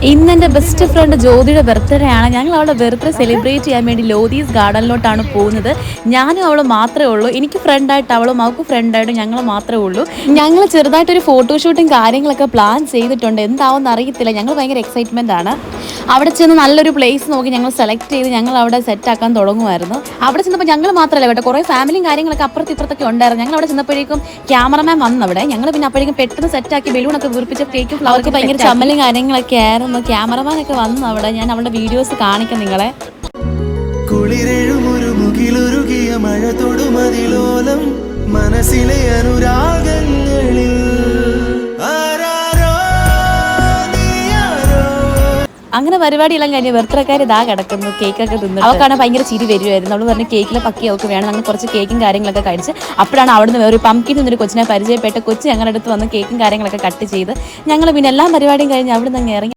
ഇന്ന് എൻ്റെ best friend ജ്യോതിയുടെ birthday ആണ്. ഞങ്ങൾ അവളുടെ ബർത്ത്ഡേ സെലിബ്രേറ്റ് ചെയ്യാൻ വേണ്ടി ലോധീസ് ഗാർഡനിലോട്ടാണ് പോകുന്നത്. ഞാനും അവളും മാത്രമേ ഉള്ളൂ. എനിക്ക് ഫ്രണ്ടായിട്ട് അവളും, അവൾക്ക് ഫ്രണ്ടായിട്ട് ഞങ്ങൾ മാത്രമേ ഉള്ളൂ. ഞങ്ങൾ ചെറുതായിട്ടൊരു ഫോട്ടോഷൂട്ടും കാര്യങ്ങളൊക്കെ പ്ലാൻ ചെയ്തിട്ടുണ്ട്. എന്താവുമെന്ന് അറിയത്തില്ല. ഞങ്ങൾ ഭയങ്കര എക്സൈറ്റ്മെൻ്റ് ആണ്. അവിടെ ചെന്ന് നല്ലൊരു പ്ലേസ് നോക്കി ഞങ്ങൾ സെലക്ട് ചെയ്ത് ഞങ്ങൾ അവിടെ സെറ്റാക്കാൻ തുടങ്ങുമായിരുന്നു. അവിടെ ചെന്നപ്പോൾ ഞങ്ങൾ മാത്രമല്ല കേട്ടോ, കുറേ ഫാമിലിയും കാര്യങ്ങളൊക്കെ അപ്പുറത്തിപ്പുറത്തൊക്കെ ഉണ്ടായിരുന്നു. ഞങ്ങൾ അവിടെ ചെന്നപ്പോഴേക്കും ക്യാമറമാൻ വന്നു അവിടെ. ഞങ്ങൾ പിന്നെ അപ്പോഴേക്കും പെട്ടെന്ന് സെറ്റാക്കി ബലൂണൊക്കെ വീർപ്പിച്ച കേക്കും ഫ്ലവർക്ക് ഭയങ്കര ചമ്മലും കാര്യങ്ങളൊക്കെ ആയിരുന്നു. ക്യാമറമാനൊക്കെ വന്നു അവിടെ. ഞാൻ അവളുടെ വീഡിയോസ് കാണിക്കാം നിങ്ങളെ. കുളിരെഴുമൊരു മുകിലുരുകിയ മഴ തൊടുമതിലോലം മനസ്സിലെ അനുരാഗങ്ങളിൽ അങ്ങനെ പരിപാടിയെല്ലാം കഴിഞ്ഞ് ബർത്ത്ഡേക്കാർ ഇതാ കിടക്കുന്നു, കേക്കൊക്കെ തിന്നു. അവൾക്കാണ് ഭയങ്കര ചിരി വരുമായിരുന്നു. അവൾ പറഞ്ഞ് കേക്കിലെ പക്കി അവൾക്ക് വേണം. ഞങ്ങൾ കുറച്ച് കേക്കും കാര്യങ്ങളൊക്കെ കഴിച്ച് അപ്പോഴാണ് അവിടുന്ന് ഒരു പംകിൻ എന്നൊരു കൊച്ചിനെ പരിചയപ്പെട്ട് കൊച്ച് ഞങ്ങളുടെ അടുത്ത് വന്ന് കേക്കും കാര്യങ്ങളൊക്കെ കട്ട് ചെയ്ത് ഞങ്ങൾ പിന്നെ എല്ലാ പരിപാടിയും കഴിഞ്ഞ് അവിടെ നിന്ന് ഇറങ്ങി.